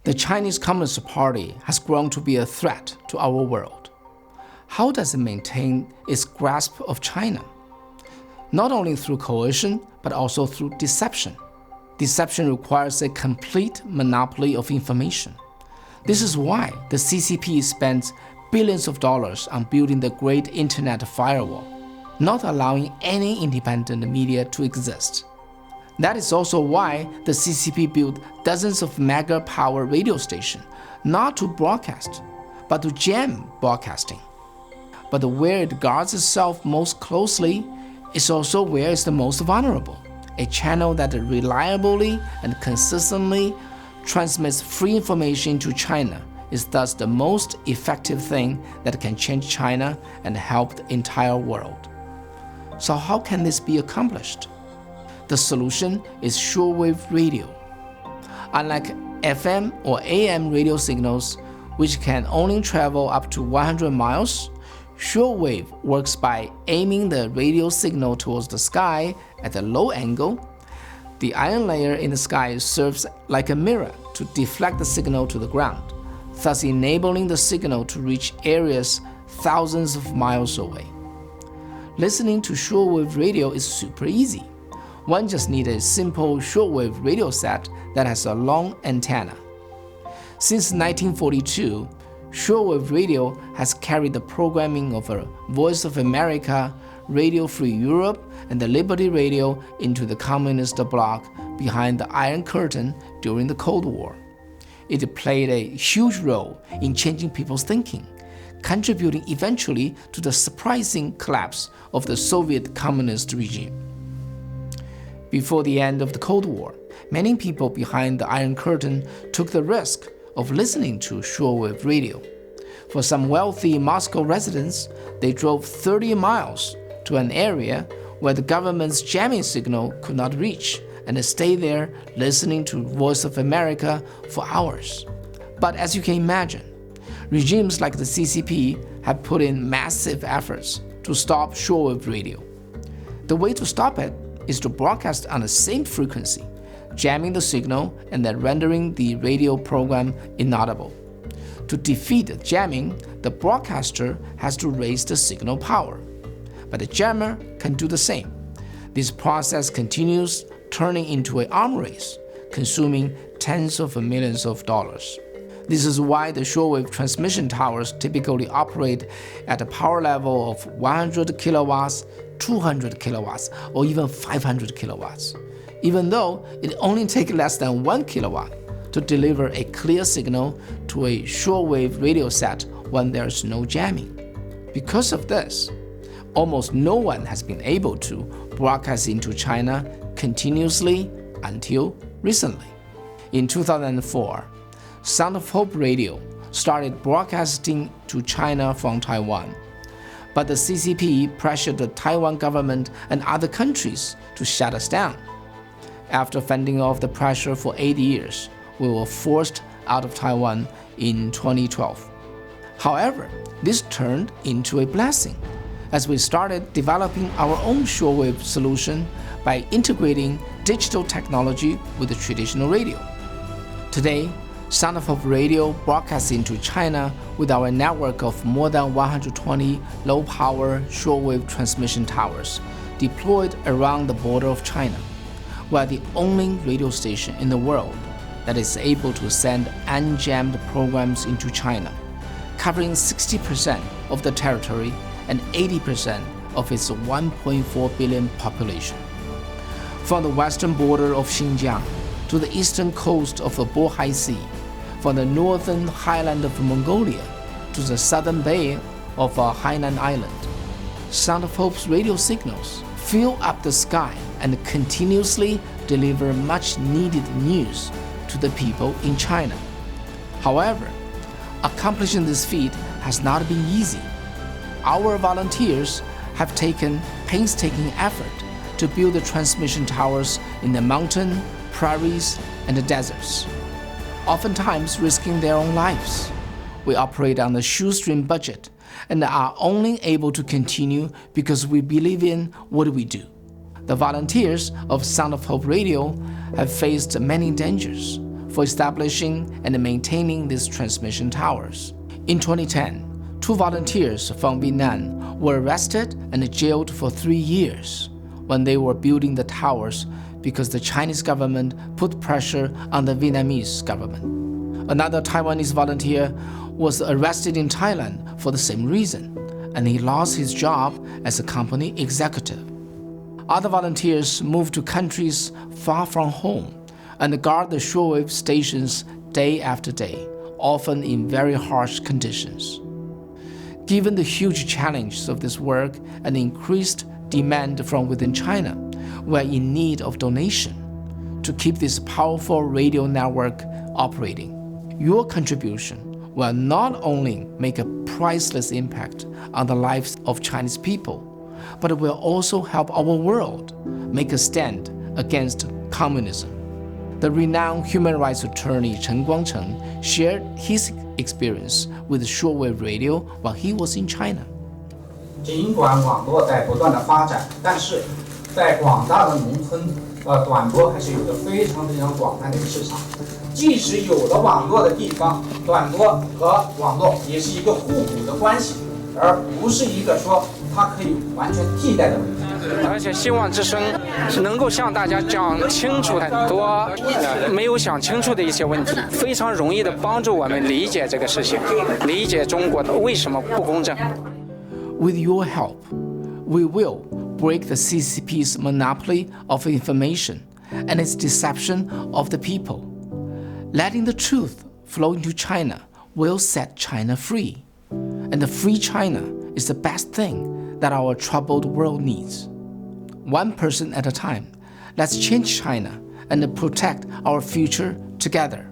The Chinese Communist Party has grown to be a threat to our world. How does it maintain its grasp of China? Not only through coercion, but also through deception. Deception requires a complete monopoly of information. This is why the CCP spends billions of dollars on building the great internet firewall, not allowing any independent media to exist. That is also why the CCP built dozens of mega-power radio stations, not to broadcast, but to jam broadcasting. But where it guards itself most closely is also where it's the most vulnerable. A channel that reliably and consistently transmits free information to China is thus the most effective thing that can change China and help the entire world. So how can this be accomplished? The solution is shortwave radio. Unlike FM or AM radio signals, which can only travel up to 100 miles, shortwave works by aiming the radio signal towards the sky at a low angle. The iron layer in the sky serves like a mirror to deflect the signal to the ground, thus enabling the signal to reach areas thousands of miles away. Listening to shortwave radio is super easy. One just needs a simple shortwave radio set that has a long antenna. Since 1942, shortwave radio has carried the programming of Voice of America, Radio Free Europe, and the Liberty Radio into the communist bloc behind the Iron Curtain during the Cold War. It played a huge role in changing people's thinking, contributing eventually to the surprising collapse of the Soviet communist regime. Before the end of the Cold War, many people behind the Iron Curtain took the risk of listening to shortwave radio. For some wealthy Moscow residents, they drove 30 miles to an area where the government's jamming signal could not reach and stayed there listening to Voice of America for hours. But as you can imagine, regimes like the CCP have put in massive efforts to stop shortwave radio. The way to stop it is to broadcast on the same frequency, jamming the signal and then rendering the radio program inaudible. To defeat the jamming, the broadcaster has to raise the signal power, but the jammer can do the same. This process continues, turning into an arms race, consuming tens of millions of dollars. This is why the shortwave transmission towers typically operate at a power level of 100 kilowatts, 200 kilowatts, or even 500 kilowatts, even though it only takes less than 1 kilowatt to deliver a clear signal to a shortwave radio set when there's no jamming. Because of this, almost no one has been able to broadcast into China continuously until recently. In 2004, Sound of Hope Radio started broadcasting to China from Taiwan. But the CCP pressured the Taiwan government and other countries to shut us down. After fending off the pressure for 8 years, we were forced out of Taiwan in 2012. However, this turned into a blessing as we started developing our own shortwave solution by integrating digital technology with the traditional radio. Today, Sound of Hope Radio broadcasts into China with our network of more than 120 low-power shortwave transmission towers deployed around the border of China. We are the only radio station in the world that is able to send unjammed programs into China, covering 60% of the territory and 80% of its 1.4 billion population. From the western border of Xinjiang to the eastern coast of the Bohai Sea, from the northern highland of Mongolia to the southern bay of Hainan Island, Sound of Hope's radio signals fill up the sky and continuously deliver much-needed news to the people in China. However, accomplishing this feat has not been easy. Our volunteers have taken painstaking effort to build the transmission towers in the mountain, prairies, and the deserts, oftentimes risking their own lives. We operate on a shoestring budget and are only able to continue because we believe in what we do. The volunteers of Sound of Hope Radio have faced many dangers, for establishing and maintaining these transmission towers. In 2010, 2 volunteers from Vietnam were arrested and jailed for 3 years when they were building the towers because the Chinese government put pressure on the Vietnamese government. Another Taiwanese volunteer was arrested in Thailand for the same reason, and he lost his job as a company executive. Other volunteers moved to countries far from home and guard the shortwave stations day after day, often in very harsh conditions. Given the huge challenges of this work and increased demand from within China, we are in need of donation to keep this powerful radio network operating. Your contribution will not only make a priceless impact on the lives of Chinese people, but it will also help our world make a stand against communism. The renowned human rights attorney Chen Guangcheng shared his experience with shortwave radio while he was in China. 尽管网络在不断的发展，但是在广大的农村，短波还是有着非常广泛的一个市场。即使有了网络的地方，短波和网络也是一个互补的关系，而不是一个说它可以完全替代的问题。而且希望之声能够向大家讲清楚很多没有想清楚的一些问题，非常容易的帮助我们理解这个事情，理解中国的为什么不公正。With your help, we will break the CCP's monopoly of information and its deception of the people. Letting the truth flow into China will set China free. And the free China is the best thing that our troubled world needs. One person at a time, let's change China and protect our future together.